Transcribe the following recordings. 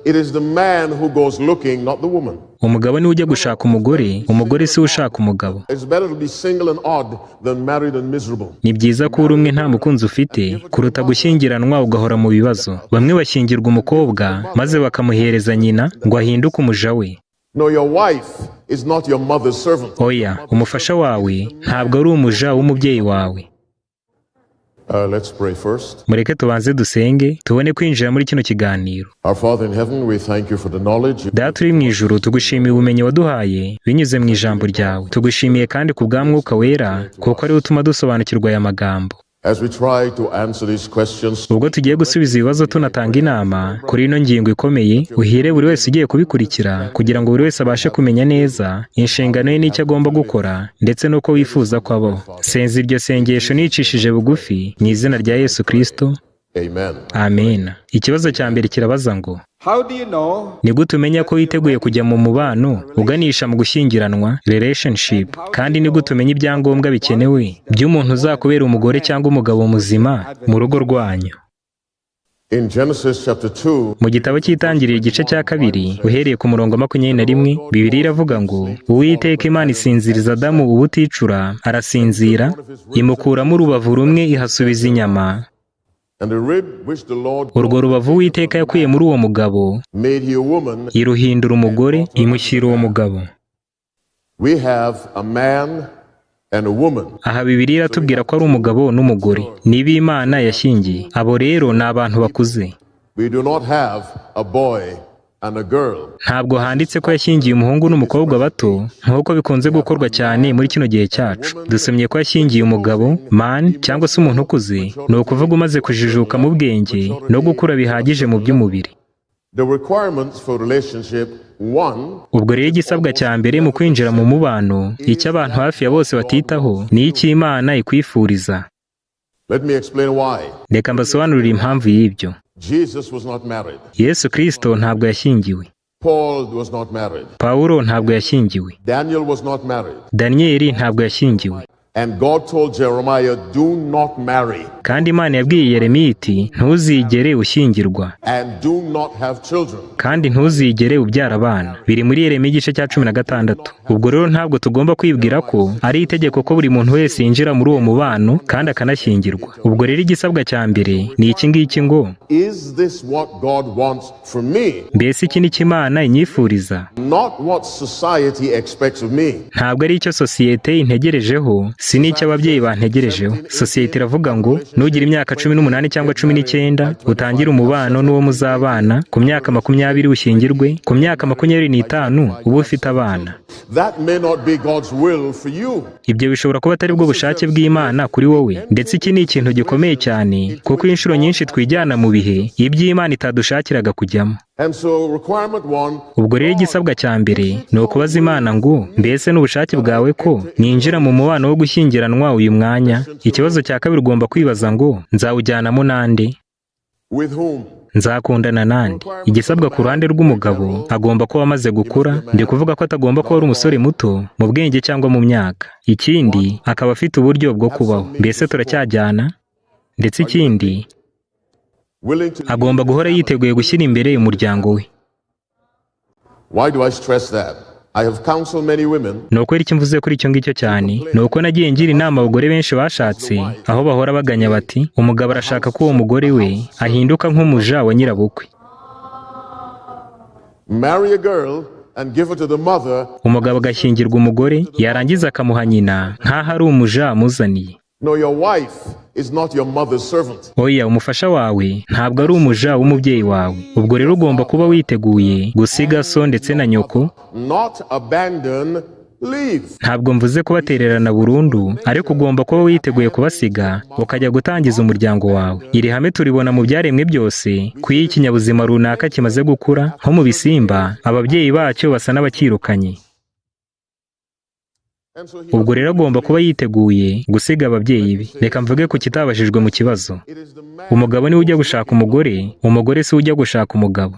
It is the man who goes looking, not the woman. umugabo niwe ujya gushaka umugore, umugore si we ushaka umugabo. It's better to be single and odd than married and miserable. Ni byiza ko uri umwe nta mukunzi ufite kuruta gushyingiranwa ugahora mu bibazo. Bamwe bashyingirwa umukobwa maze bakamuhereza nyina ngo ahinduke umuja we. No, your wife is not your mother's servant. Oya, umufasha wawe ntabwo ari umuja w'umubyeyi wawe. Let's pray first. Mureke tubanze dusenge tubone kwinjira muri kino kiganiro. Our Father in heaven, we thank you for the knowledge. Data uri mu ijuru, tugushimiye ubumenyi waduhaye binyuze mu ijambo ryawe. Tugushimiye kandi ku bwa Mwuka Wera kuko ari we utuma dusobanukirwa aya magambo. As we try to answer these questions, Ubwo tugiye gusubiza ibibazo tunatanga inama kuri ino ngingo ikomeye, uhire buri wese ugiye kubikurikira kugira ngo buri wese abashe kumenya neza inshingano ye n'icyo agomba gukora ndetse n'uko wifuza ko abaho. Senza iryo sengesho nicishije bugufi mu izina rya Yesu Kristo. amen. Amen. Ikibazo cya mbere kirabaza ngo How do you know ni gute umenya ko witeguye kujya mu mubano uganisha mu gushyingiranwa relationship, kandi ni gute umenya ibyangombwa bikenewe by'umuntu uzakubera umugore cyangwa umugabo muzima mu rugo rwanyu? In Genesis chapter 2, Mu gitabo cy'Itangiriro igice cya 2 uhereye ku murongo 21, Bibiliya iravuga ngo Uwiteka Imana isinziriza Adamu ubuticura, arasinzira, imukuramo urubavu rumwe ihasubiza inyama. and the rib which the Lord Urwo rubavu Uwiteka yakuye muri uwo mugabo made he a woman. iruhindura umugore, imushyira uwo mugabo. We have a man and a woman. Aha Bibiliya iratubwira ko ari umugabo n'umugore, niba Imana yashyingiye. Abo rero ni abantu bakuze. We do not have a boy and a girl. Ntabwo handitse ko yashyingiye umuhungu n'umukobwa bato nk'uko bikunze gukorwa cyane muri kino gihe cyacu. Dusomye ko yashyingiye umugabo, man, cyangwa se umuntu ukuze, ni ukuvuga umaze kujijuka mu bwenge no gukura bihagije mu by'umubiri. The requirements for relationship, one, Ubwo rero igisabwa cya mbere mu kwinjira mu mubano, icyo abantu hafi ya bose batitaho, ni icyo Imana ikwifuriza. let me explain why. Reka mbasobanurire impamvu y'ibyo. Jesus was not married. Yesu Kristo ntabwo yashyingiwe. Paul was not married. Pawulo ntabwo yashyingiwe. Daniel was not married. Daniyeli ntabwo yashyingiwe. And God told Jeremiah, do not marry Kandi Imana yabwiye Yeremiya iti ntuzigere ushyingirwa and do not have children. kandi ntuzigere ubyara abana. Biri muri Yeremiya igice cya 16. Ubwo rero ntabwo tugomba kwibwira ko ari itegeko ko buri muntu wese yinjira muri uwo mubano kandi akanashyingirwa. Ubwo rero igisabwa cya mbere ni iki ngiki ngo Is this what God wants from me? mbese iki ni cyo Imana inyifuriza, Not what society expects of me. ntabwo ari icyo sosiyete integerejeho, si n'icyo ababyeyi bantegerejeho. Sosiyete iravuga ngo nugira imyaka 18 cyangwa 19 utangire umubano n'uwo muzabana, ku myaka 20 ushyingirwe, ku myaka 25 uba ufite abana. That may not be God's will for you. Ibyo bishobora kuba atari bwo bushake bw'Imana kuri wowe, ndetse iki ni ikintu gikomeye cyane kuko inshuro nyinshi twijyana mu bihe iby'Imana itadushakiraga kujyamo. And so requirement one, Ubwo rero igisabwa cya mbere ni ukubaza Imana ngo mbese n'ubushake bwawe ko ninjira mu mubano wo gushyingiranwa uyu mwanya. Ikibazo cya kabiri ugomba kwibaza ngo nzawujyanamo nande, with whom? nzakundana nande. Igisabwa ku ruhande rw'umugabo agomba kuba amaze gukura, ndi kuvuga ko atagomba kuba ari umusore muto mu bwenge cyangwa mu myaka. Ikindi akaba afite uburyo bwo kubaho. Mbese turacyajyana? Ndetse ikindi Willing to. agomba guhora yiteguye gushyira imbere umuryango we. Why do I stress that? I have counseled many women Ni uko iki mvuze kuri icyo ngicyo cyane, ni uko nagiye ngira inama abagore benshi bashatse, aho bahora baganya bati umugabo arashaka ko uwo mugore we ahinduka nk'umuja wa nyirabukwe. marry a girl and give her to the mother. Umugabo agashyingirwa umugore, yarangiza akamuha nyina nk'aho ari umuja amuzaniye. No, your wife is not your mother's servant. Oya, umufasha wawe ntabwo ari umuja w'umubyeyi wawe. Ubwo rero ugomba kuba witeguye gusiga so ndetse na nyoko. Not abandon, leave. Ntabwo mvuze kubatererana burundu, ariko ugomba kuba witeguye kubasiga ukajya gutangiza umuryango wawe. Iri hame turibona mu byaremwe byose, ku iyo ikinyabuzima runaka kimaze gukura, nko mu bisimba, ababyeyi bacyo basa n'abakirukanye. And so Ubwo rero agomba kuba yiteguye gusiga ababyeyi be. Reka mvuge ku kitabashijwe mu kibazo. it is the man. Umugabo niwe ujya gushaka umugore, umugore si ujya gushaka umugabo.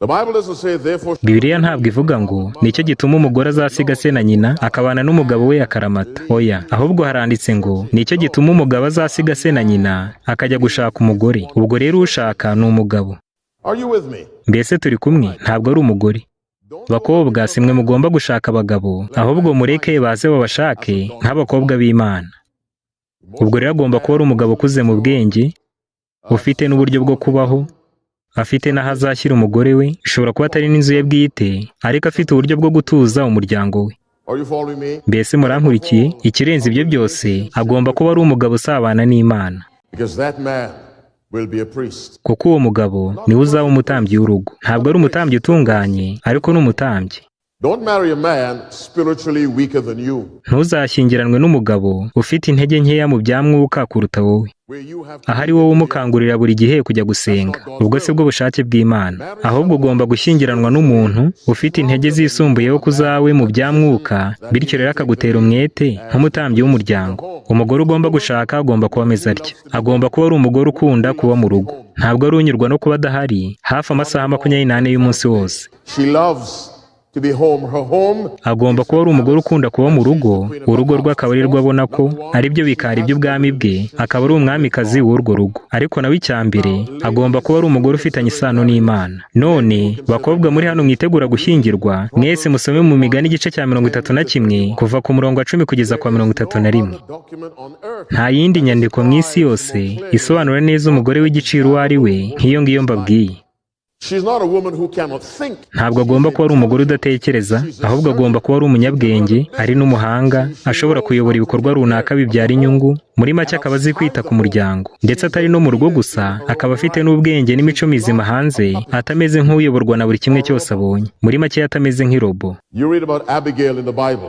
The Bible doesn't say therefore. Bibiliya ntabwo ivuga ngo nicyo gituma umugore azasiga se na nyina akabana n'umugabo we akaramata. Oya, ahubwo haranditse ngo nicyo gituma umugabo azasiga se na nyina akajya gushaka umugore. Ubwo rero ushaka ni umugabo. Are you with me? mbese turi kumwe, ntabwo ari umugore. Bakobwa, si mwe mugomba gushaka abagabo, ahubwo mureke baze babashake nk'abakobwa b'Imana. Ubwo rero agomba kuba ari umugabo ukuze mu bwenge, ufite n'uburyo bwo kubaho, afite n'aho azashyira umugore we, ishobora kuba atari n'inzu ye bwite, ariko afite uburyo bwo gutuza umuryango we. Mbese murankurikiye? Ikirenze ibyo byose, agomba kuba ari umugabo usabana n'Imana, kuko uwo mugabo niwe uzaba umutambyi w'urugo. Ntabwo ari umutambyi utunganye, ariko ni umutambyi. Ntuzashyingiranwe n'umugabo ufite intege nkeya mu bya mwuka kuruta wowe, aho ari wowe umukangurira buri gihe kujya gusenga. Ubwo si bwo bushake bw'Imana. Ahubwo ugomba gushyingiranwa n'umuntu ufite intege zisumbuyeho ku zawe mu bya mwuka, bityo rero akagutera umwete nk'umutambyi w'umuryango. Umugore ugomba gushaka agomba kuba ameze atya. Agomba kuba ari umugore ukunda kuba mu rugo, ntabwo ari unyurwa no kuba adahari hafi amasaha 24 y'umunsi wose. Agomba kuba ari umugore ukunda kuba mu rugo, urugo rwe akaba ari rwo abona ko ari byo bikari by'ubwami bwe, akaba ari umwamikazi w'urwo rugo. Ariko nawe icyambere, agomba kuba ari umugore ufitanye isano n'Imana. None bakobwa muri hano mwitegura gushyingirwa, mwese musome mu Migani igice cya 31 kuva ku murongo wa 10 kugeza kwa 31. Nta yindi nyandiko mu isi yose isobanura neza umugore w'igiciro uwo ari we nk'iyo ngiyo mbabwiye. Ntabwo agomba kuba ari umugore udatekereza, ahubwo agomba kuba ari umunyabwenge, ari n'umuhanga, ashobora kuyobora ibikorwa runaka bibyara inyungu. Muri make akaba azi kwita ku muryango, ndetse atari no mu rugo gusa, akaba afite n'ubwenge n'imico mizima hanze, atameze nk'uyoborwa na buri kimwe cyose abonye. Muri make atameze nk'irobo.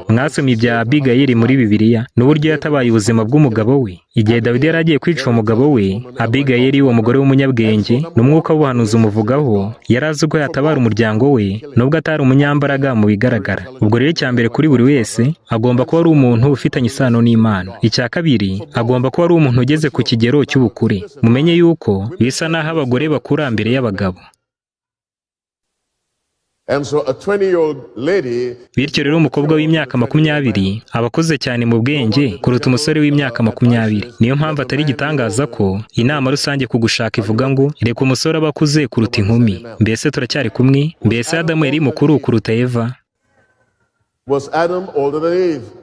Mwasomye ibya Abigayili muri Bibiliya, n'uburyo yatabaye ubuzima bw'umugabo we. Igihe Dawidi yari agiye kwica umugabo we, Abigayili, uwo mugore w'umunyabwenge n'umwuka w'ubuhanuzi umuvugaho, yari azi ko yatabara umuryango we, nubwo atari umunyambaraga mu bigaragara. Ubwo rero icyambere kuri buri wese, agomba kuba ari umuntu ufitanye isano n'Imana. Icya kabiri, agomba kuba ari umuntu ugeze ku kigero cy'ubukure. Mumenye yuko bisa naho abagore bakura mbere y'abagabo. Bityo rero umukobwa w'imyaka 20 aba akuze cyane mu bwenge kuruta umusore w'imyaka 20. Niyo mpamvu atari igitangaza ko inama rusange ku gushaka ivuga ngo reka umusore aba akuze kuruta inkumi. Mbese turacyari kumwe? Mbese Adamu yari mukuru kuruta Eva?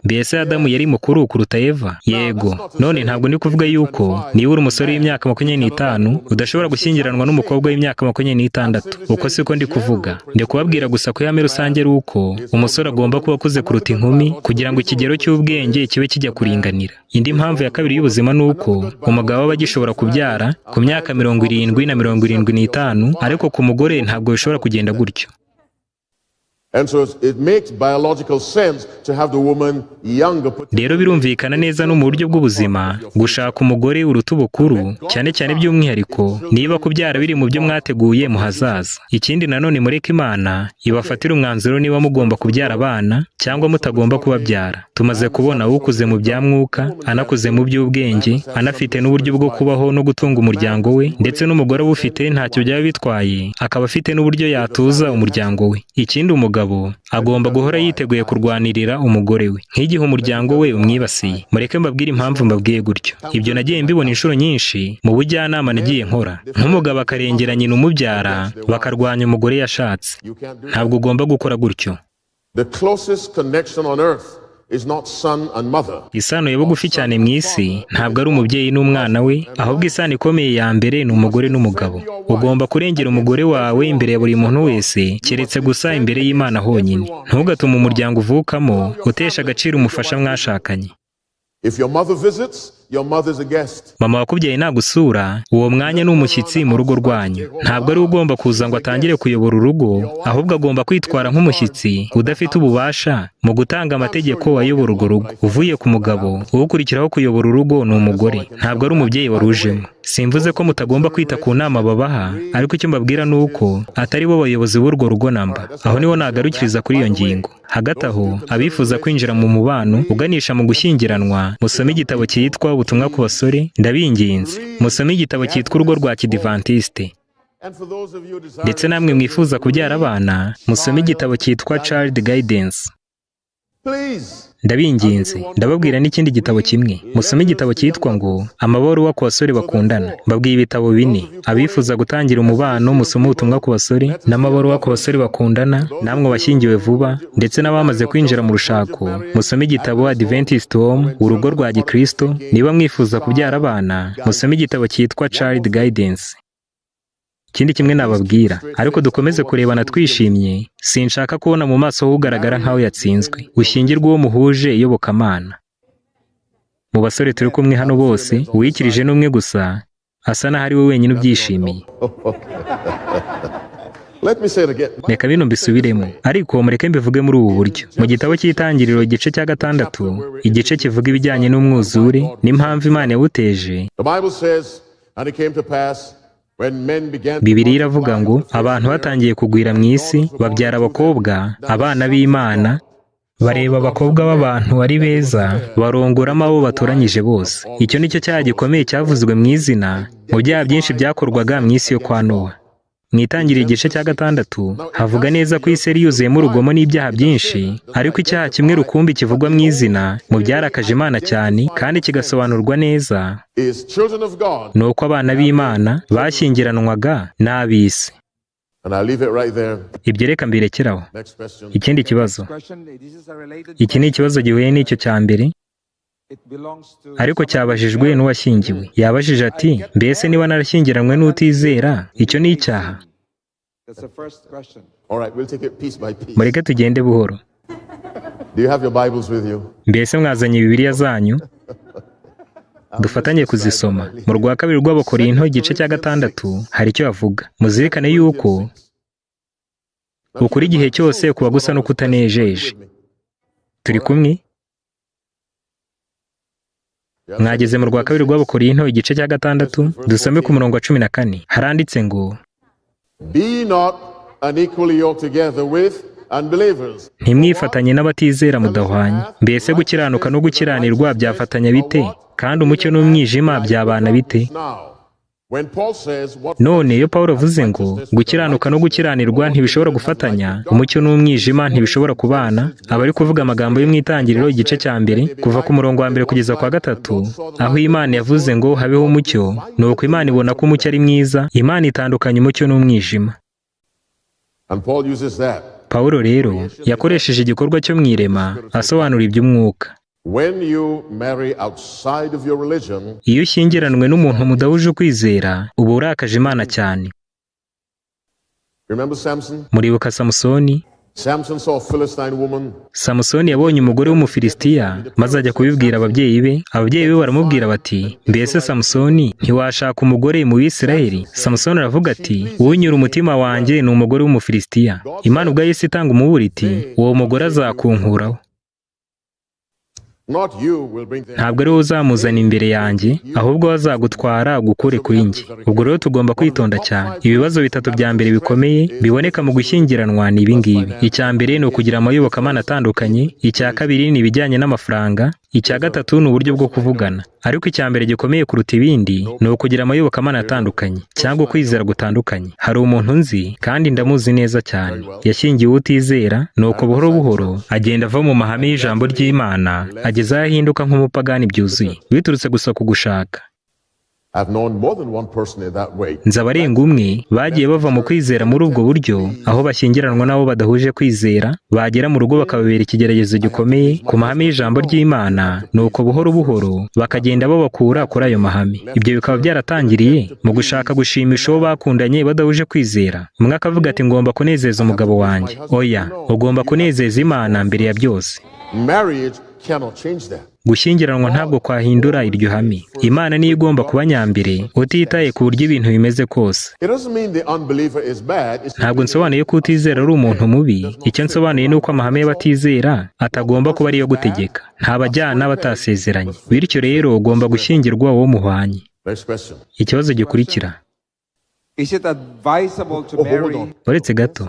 Mbese Adamu yari mukuru kuruta Eva? Yego. None ntabwo ndi kuvuga yuko niba uri umusore w'imyaka 25 udashobora gushyingiranwa n'umukobwa w'imyaka 26. Uko siko ndi kuvuga. Ndi kubabwira gusa ko ihame rusange ari uko umusore agomba kuba akuze kuruta inkumi kugira ngo ikigero cy'ubwenge kibe kijya kuringanira. Indi mpamvu ya kabiri y'ubuzima ni uko umugabo aba agishobora kubyara ku myaka 70 na 75, ariko ku mugore ntabwo bishobora kugenda gutyo. Rero birumvikana neza no mu buryo bw'ubuzima gushaka umugore uruta ubukuru, cyane cyane by'umwihariko niba kubyara biri mu byo mwateguye mu hazaza. Ikindi nanone mureke Imana ibafatira umwanzuro niba mugomba kubyara abana cyangwa mutagomba kubabyara. Tumaze kubona ukuze mu bya mwuka, anakuze mu by'ubwenge, anafite n'uburyo bwo kubaho no gutunga umuryango we, ndetse n'umugore ufite ntacyo byaba bitwaye, akaba afite n'uburyo yatuza umuryango we. Ikindi umugabo agomba guhora yiteguye kurwanirira umugore we nk'igihe umuryango we umwibasiye. Mureke mbabwire impamvu mbabwiye gutyo. Ibyo nagiye mbibona inshuro nyinshi mu bujyanama nagiye nkora. Nk'umugabo akarengera nyina umubyara, bakarwanya umugore yashatse. Ntabwo ugomba gukora gutyo. Isano ya bugufi cyane mu isi ntabwo ari umubyeyi n'umwana we, ahubwo isano ikomeye ya mbere ni umugore n'umugabo. Ugomba kurengera umugore wawe imbere ya buri muntu wese, keretse gusa imbere y'Imana honyine. Ntugatume umuryango uvukamo utesha agaciro umufasha mwashakanye. Mama wakubyaye nagusura, uwo mwanya ni umushyitsi mu rugo rwanyu. Ntabwo ari ugomba kuza ngo atangire kuyobora urugo, ahubwo agomba kwitwara nk'umushyitsi udafite ububasha mu gutanga amategeko ayobora urwo rugo. Uvuye ku mugabo, ukurikiraho kuyobora urugo ni umugore, ntabwo ari umubyeyi warujemo. Simvuze ko mutagomba kwita ku nama babaha, ariko icyo mbabwira ni uko atari bo bayobozi b'urwo rugo namba. Aho niho nagarukiriza kuri iyo ngingo. Hagati aho, abifuza kwinjira mu mubano uganisha mu gushyingiranwa, musome igitabo cyitwa Ubutumwa ku basore, ndabinginze. Musome igitabo cyitwa Urugo rwa Kidivantiste. Ndetse namwe mwifuza kubyara abana, musome igitabo cyitwa Child Guidance. Please. ndabinginze ndababwira n'ikindi gitabo kimwe musome igitabo cyitwa ngo amabaruwa ku basore bakundana. mbabwiye ibitabo 4. abifuza gutangira umubano musome ubutumwa ku basore n'amabaruwa ku basore bakundana, namwe washyingiwe vuba ndetse n'abamaze kwinjira mu rushako musome igitabo Adventist Home, urugo rwa Gikristo. niba mwifuza kubyara abana musome igitabo cyitwa Child Guidance. ikindi kimwe nababwira, ariko dukomeze kurebana twishimye, sinshaka kubona mu maso hugaragara nk'aho yatsinzwe. ushyingirwe uwo muhuje iyobokamana. mu basore turi kumwe hano bose uwikirije n'umwe gusa asa n'aho ari we wenyine ubyishimiye. Let me say it again. reka bino mbisubiremo, ariko mureke mbivuge muri ubu buryo. mu gitabo cy'itangiriro igice cya 6, igice kivuga ibijyanye n'umwuzure n'impamvu Imana yawuteje, The Bible says, and it came to pass when men began to Bibiliya iravuga ngo abantu batangiye kugwira mu isi babyara abakobwa, abana b'Imana, bareba abakobwa b'abantu ari beza, barongoramo abo batoranyije bose. icyo nicyo cyaha gikomeye cyavuzwe mu izina mu byaha byinshi byakorwaga mu isi yo kwa Nowa. mu itangiriro igice cya 6 havuga neza ko isi yari yuzuyemo urugomo n'ibyaha byinshi, ariko icyaha kimwe rukumbi kivugwa mu izina mu byarakaje Imana cyane kandi kigasobanurwa neza is children of God. ni uko abana b'Imana bashyingiranwaga n'ab'isi. And I leave it right there. ibyo reka mbirekeraho. Next question. ikindi kibazo, Question, this is a related iki ni ikibazo gihuye n'icyo cya mbere it belongs to ariko cyabajijwe n'uwashyingiwe. yabajije ati, mbese niba narashyingiranywe n'utizera icyo ni icyaha? That's the first question. All right, we'll take it piece by piece. mureke tugende buhoro. Do you have your Bibles with you? mbese mwazanye Bibiliya zanyu? dufatanye kuzisoma. mu rwa kabiri rw'Abakorinto igice cya 6 hari icyo havuga. muzirikane yuko ukuri igihe cyose kuba gusa no kutanejeje. turi kumwe? mwageze mu rwa kabiri rw'Abakorinto igice cya 6 dusome ku murongo wa 14. haranditse ngo, Be not unequally yoked together with unbelievers. ntimwifatanye n'abatizera mudahwanye. mbese gukiranuka no gukiranirwa byafatanya bite? kandi umucyo n'umwijima byabana bite? Now, when Paul says what none iyo Pawulo avuze ngo gukiranuka no gukiranirwa ntibishobora gufatanya, umucyo n'umwijima ntibishobora kubana, aba ari kuvuga amagambo yo mu itangiriro igice cya 1 kuva ku murongo wa 1 kugeza kwa 3, aho Imana yavuze ngo habeho umucyo, nuko Imana ibona ko umucyo ari mwiza, Imana itandukanya umucyo n'umwijima. and Paul uses that. Pawulo rero yakoresheje igikorwa cyo mu irema asobanura iby'umwuka. When you marry outside of your religion, iyo ushyingiranwe n'umuntu mudahuje ukwizera uba urakaje Imana cyane. remember Samson? muribuka Samusoni? Samson saw a Philistine woman. Samusoni yabonye umugore w'Umufilisitiya maze ajya kubibwira ababyeyi be. ababyeyi be baramubwira bati, mbese Samusoni ntiwashaka umugore mu Bisirayeli? Samusoni aravuga ati, unyura umutima wanjye ni umugore w'Umufilisitiya. Imana ubwo yahise itanga umuburo iti, uwo mugore azakunkuraho. Not you will bring them. ntabwo ari wowe uzamuzana imbere yanjye, ahubwo we azagutwara agukure kuri njye. ubwo rero tugomba kwitonda cyane. ibibazo 3 bya mbere bikomeye biboneka mu gushyingiranwa ni ibi ngibi. icya mbere ni ukugira amayobokamana atandukanye, icya kabiri ni ibijyanye n'amafaranga, icya gatatu ni uburyo bwo kuvugana. ariko icya mbere gikomeye kuruta ibindi ni ukugira amayobokamana atandukanye cyangwa ukwizera gutandukanye. hari umuntu nzi kandi ndamuzi neza cyane, yashyingiwe utizera, nuko buhoro buhoro agenda ava mu mahame y'ijambo ry'Imana ageze aho ahinduka nk'umupagani byuzuye biturutse gusa ku gushaka. I've known more than one person in that way. nzi abarenga umwe bagiye bava mu kwizera muri ubwo buryo, aho bashyingiranwa n'abo badahuje kwizera, bagera mu rugo bakababera ikigeragezo gikomeye ku mahame y'ijambo ry'Imana, nuko buhoro buhoro bakagenda babakura kuri ayo mahame. ibyo bikaba byaratangiriye mu gushaka gushimisha uwo bakundanye badahuje kwizera. umwe akavuga ati, ngomba kunezeza umugabo wanjye. oya, ugomba kunezeza Imana mbere ya byose. Marriage cannot change that. gushyingiranwa ntabwo kwahindura iryo hame. Imana niyo igomba kuba nyambere, utitaye ku buryo ibintu bimeze kose. It doesn't mean the unbeliever is bad. It's ntabwo nsobanuye ko utizera ari umuntu mubi. icyo nsobanuye ni uko amahame y'abatizera atagomba kuba ariyo gutegeka. ntabajyana batasezeranye. bityo rero ugomba gushyingirwa uwo muhwanye. Next question. ikibazo gikurikira, Is it advisable to hold marry? on. uretse gato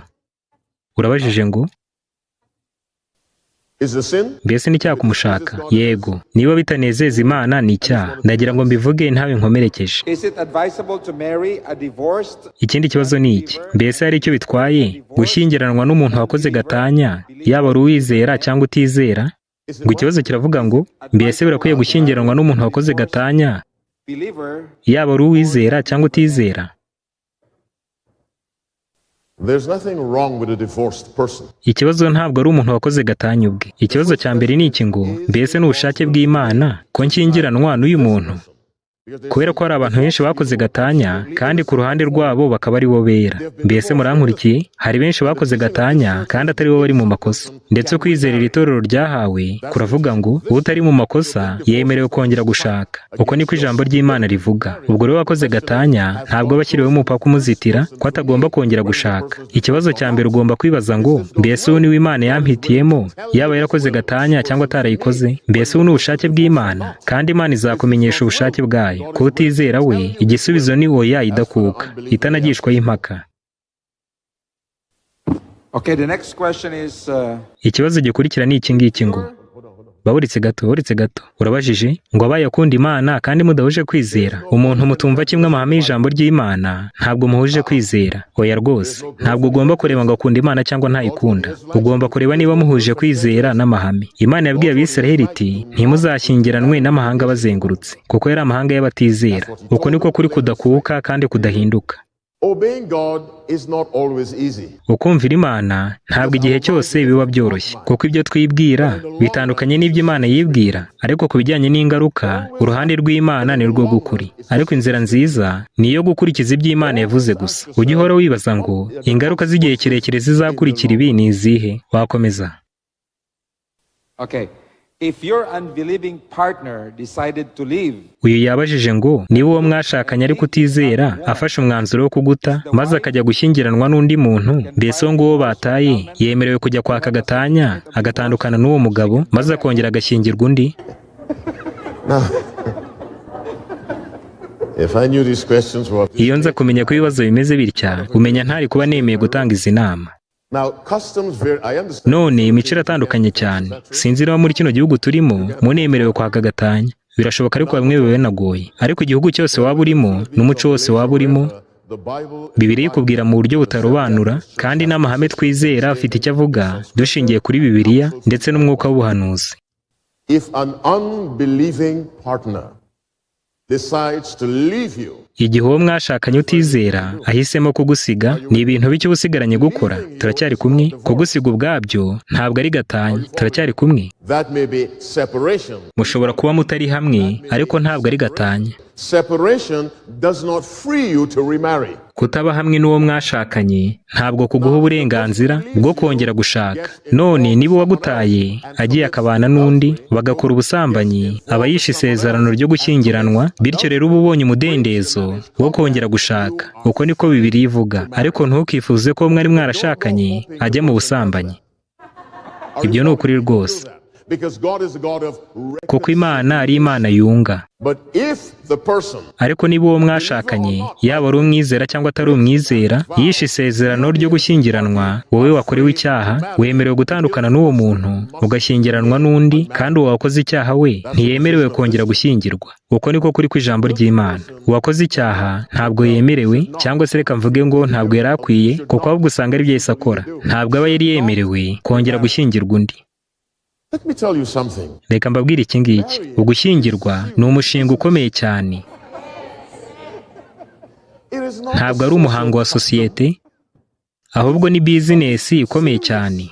urabajije ngo Is the sin? mbese ni icyaha kumushaka? Yego. Niba bitanezeza Imana ni icyaha. Ndagira ngo mbivuge ntawe nkomerekeje. Is it advisable to marry a divorced Ikindi kibazo ni iki? Mbese hari icyo bitwaye gushyingiranwa n'umuntu wakoze gatanya, yaba ari uwizera cyangwa utizera? Ngo ikibazo kiravuga ngo mbese birakwiye gushyingiranwa n'umuntu wakoze gatanya, believer? yaba ari uwizera cyangwa utizera? There's nothing wrong with a divorced person. Ikibazo ntabwo ari umuntu wakoze gatanya ubwe. Ikibazo cya mbere ni iki ngo mbese ni ubushake bw'Imana ko nshyingiranwa n'uyu muntu? Kubera ko hari abantu benshi bakoze gatanya kandi ku ruhande rwabo bakaba ari bo bera. Mbese murankurikiye? Hari benshi bakoze gatanya kandi atari bo bari mu makosa. Ndetse kwizerera itorero ryahawe kuravuga ngo utari mu makosa yemerewe kongera gushaka. Uko niko ijambo ry'Imana rivuga. Ubwo rero wakoze gatanya ntabwo aba akiriwe umupaka umuzitira ko atagomba kongera gushaka. Ikibazo cya mbere ugomba kwibaza ngo mbese uwo niwe Imana yampitiyemo, yaba yarakoze gatanya cyangwa atarayikoze? Mbese ubu ni ubushake bw'Imana kandi Imana izakumenyesha ubushake bwayo. Ko utizera we igisubizo ni oya idakuka itanagishwaho impaka. Okay, the next question is Ikibazo gikurikira ni iki ngiki ngo uretse gato urabajije ngo abaye akunda Imana kandi mudahuje kwizera. Umuntu mutumva kimwe amahame y'ijambo ry'Imana ntabwo muhuje kwizera. Oya rwose, ntabwo ugomba kureba ngo akunda Imana cyangwa ntayikunda. Ugomba kureba niba muhuje kwizera n'amahame. Imana yabwiye Abisiraheli iti ntimuzashyingiranwe n'amahanga bazengurutse, kuko yari amahanga y'abatizera. Uko niko kuri kudakuka kandi kudahinduka. Obeying God is not always easy. Ukumvira Imana ntabwo igihe cyose biba byoroshye, kuko ibyo twibwira bitandukanye n'ibyo Imana yibwira. Ariko ku bijyanye n'ingaruka, uruhande rw'Imana ni rwo gukuri. Ariko inzira nziza ni iyo gukurikiza ibyo Imana yavuze gusa. Ujye uhora wibaza ngo ingaruka z'igihe kirekire zizakurikira ibi ni izihe? Wakomeza. okay. If your unbelieving partner decided to leave, Uyu yabajije ngo niba uwo mwashakanye ariko utizera afashe umwanzuro wo kuguta maze akajya gushyingiranwa n'undi muntu, mbese uwo nguwo bataye yemerewe kujya kwaka gatanya agatandukana n'uwo mugabo maze akongera agashyingirwa undi? If I knew these questions were... Iyo nza kumenya ko ibibazo bimeze bitya, umenya ntari kuba nemeye gutanga izi nama. Now, customs vary. I understand. None imico iratandukanye cyane. Sinzi niba muri kino gihugu turimo munemerewe kwaka gatanya. Birashoboka ariko bamwe biba binagoye. Ariko igihugu cyose waba urimo n'umuco wose waba urimo, The Bible Bibiliya ikubwira mu buryo butarobanura, kandi n'amahame twizera afite icyo avuga dushingiye kuri Bibiliya ndetse n'umwuka w'ubuhanuzi. If an unbelieving partner decides to leave you, Igihe uwo mwashakanye utizera ahisemo kugusiga, ni ibintu bike uba usigaranye gukora. Turacyari kumwe? Kugusiga ubwabyo ntabwo ari gatanya. Turacyari kumwe? that may be separation. Mushobora kuba mutari hamwe ariko ntabwo ari gatanya. Separation does not free you to remarry. Kutaba hamwe n'uwo mwashakanye ntabwo kuguha uburenganzira bwo kongera gushaka. None niba uwagutaye agiye akabana n'undi bagakora ubusambanyi, aba yishe isezerano ryo gushyingiranwa, bityo rero uba ubonye umudendezo wo kongera gushaka. Uko niko Bibiliya ivuga. Ariko ntukifuze ko mwari mwarashakanye ajya mu busambanyi. Ibyo ni ukuri rwose, Because God is the God of kuko Imana ari Imana yunga. But if the person Ariko niba uwo mwashakanye yaba ari umwizera cyangwa atari umwizera yishe isezerano ryo gushyingiranwa, wowe wakorewe icyaha wemerewe gutandukana n'uwo muntu ugashyingiranwa n'undi, kandi uwo wakoze icyaha we ntiyemerewe kongera gushyingirwa. Uko niko kuri kw'ijambo ry'Imana. Uwakoze icyaha ntabwo yemerewe, cyangwa se reka mvuge ngo ntabwo yari akwiye, kuko ahubwo usanga ari byo yahise akora. Ntabwo aba yari yemerewe kongera gushyingirwa undi. Let me tell you something. Reka mbabwire iki ngiki. Ugushyingirwa ni umushinga ukomeye cyane. It is not Ntabwo ari umuhango wa sosiyete, ahubwo ni bizinesi ikomeye cyane.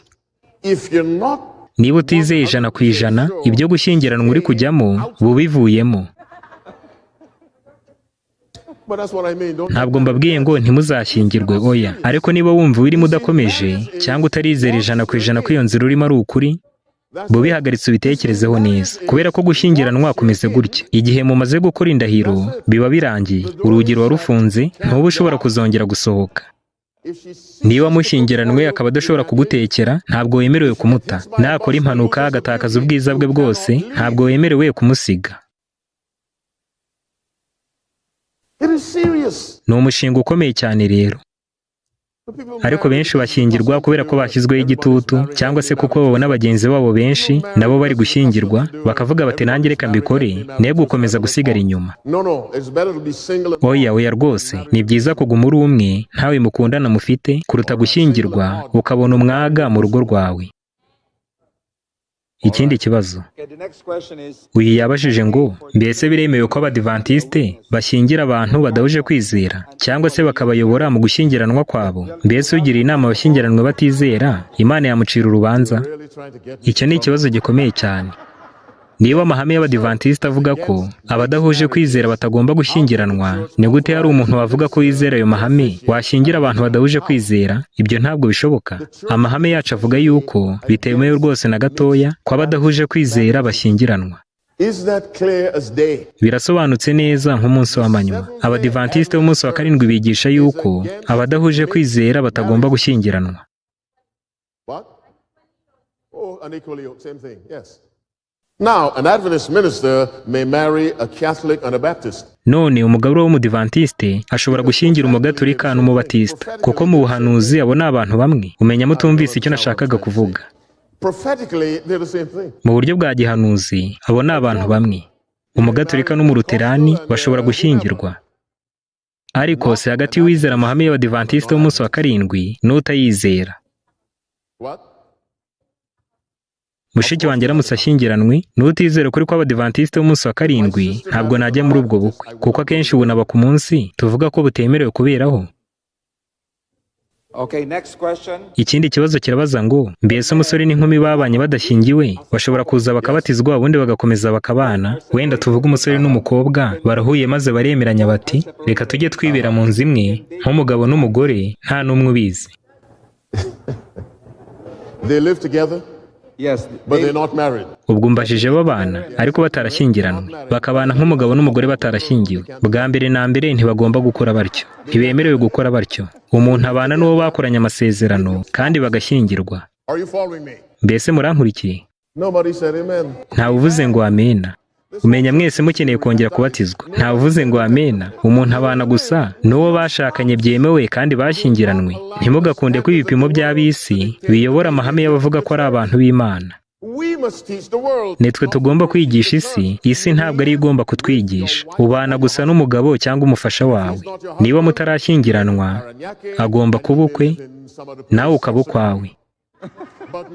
if you're not, Niba utizeye 100%, ibyo gushyingiranwa uri kujyamo bubivuyemo. but that's what I mean. Don't Ntabwo mbabwiye ngo ntimuzashyingirwe, oya. Ariko niba wumva urimo udakomeje cyangwa utarizera 100% ko iyo nzira urimo ari ukuri, bubihagaritse ubitekerezeho neza. Kubera ko gushyingiranwa kumeze gutya. Igihe mumaze gukora indahiro biba birangiye, urugi ruba rufunze, ntuba ushobora kuzongera gusohoka. if she sees Niba mushyingiranwe akaba adashobora kugutekera, ntabwo wemerewe kumuta. Nakora impanuka agatakaza ubwiza bwe bwose, ntabwo wemerewe kumusiga. it is serious. Ni umushinga ukomeye cyane rero. ariko benshi bashyingirwa kubera ko bashyizweho igitutu cyangwa se kuko babona bagenzi babo benshi nabo bari gushyingirwa bakavuga bati nanjye reka mbikore ne gukomeza gusigara inyuma. Oya rwose ni byiza kuguma uri umwe ntawe mukundana mufite kuruta gushyingirwa ukabona umwaga mu rugo rwawe. Ikindi kibazo uyu yabajije ngo mbese biremewe ko abadivantisite bashyingira abantu badahuje kwizera cyangwa se bakabayobora mu gushyingiranwa kwabo? Mbese ugira inama abashyingiranwa batizera Imana yamucira urubanza? Icyo ni ikibazo gikomeye cyane. Niba amahame y'abadivantisite avuga ko abadahuje kwizera batagomba gushyingiranwa, ni gute hari umuntu wavuga ko wizera ayo mahame washyingira abantu badahuje kwizera? Ibyo ntabwo bishoboka. Amahame yacu avuga yuko bitemewe rwose na gatoya ko abadahuje kwizera bashyingiranwa. Birasobanutse neza nk'umunsi w'amanywa. Abadivantisite b'umunsi wa karindwi bigisha yuko abadahuje kwizera batagomba gushyingiranwa. Now, an Adventist minister may marry a Catholic and a Baptist. None umugabo w'umudivantisite ashobora gushyingira umugatolika n'umubatisita, kuko mu buhanuzi abo ni abantu bamwe. Umenya mutumvise icyo nashakaga kuvuga. Prophetically, they're the same thing. Mu buryo bwa gihanuzi abo ni abantu bamwe. Umugatolika n'umuruterani bashobora gushyingirwa, ariko si hagati y'uwizera amahame y'abadivantisite b'umunsi wa karindwi n'utayizera. Mushiki wanjye aramutse ashyingiranwe n'utizera kuri kw'abadivantisite b'umunsi wa karindwi, ntabwo najya muri ubwo bukwe, kuko akenshi bunaba ku munsi tuvuga ko butemerewe kuberaho. Ikindi kibazo kirabaza ngo mbese umusore n'inkumi babanye badashyingiwe bashobora kuza bakabatizwa ubundi bagakomeza bakabana? Wenda tuvuga umusore n'umukobwa barahuye maze baremeranya bati reka tujye twibera mu nzu imwe nk'umugabo n'umugore, nta n'umwe ubizi. They live together? Yes, but they're not married. Ubwo mbajije babana ariko batarashyingiranwe, bakabana nk'umugabo n'umugore batarashyingiwe. Bwa mbere na mbere ntibagomba gukora batyo, ntibemerewe gukora batyo. Umuntu abana n'uwo bakoranye amasezerano kandi bagashyingirwa. Mbese murankurikiye? Ntawe uvuze ngo amena. Umenya mwese mukeneye kongera kubatizwa. Ntawe uvuze ngo amena. Umuntu abana gusa n'uwo bashakanye byemewe kandi bashyingiranwe. Ntimugakunde ko ibipimo by'ab'isi biyobora amahame y'abavuga ko ari abantu b'Imana. Nitwe tugomba kwigisha isi, isi ntabwo ari igomba kutwigisha. Ubana gusa n'umugabo cyangwa umufasha wawe. Niba mutarashyingiranwa agomba kuba ukwe nawe ukaba ukwawe.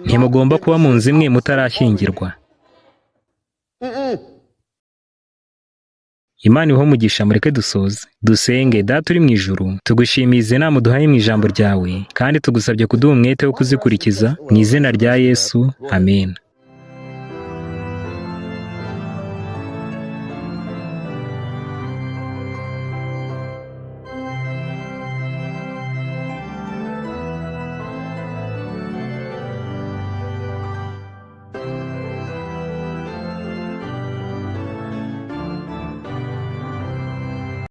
Ntimugomba kuba mu nzu imwe mutarashyingirwa. Imana iho umugisha. Mureke dusoze dusenge. Data uri mu ijuru, tugushimize inama uduhaye mu ijambo ryawe kandi tugusabye kuduha umwete wo kuzikurikiza mu izina rya Yesu, amen.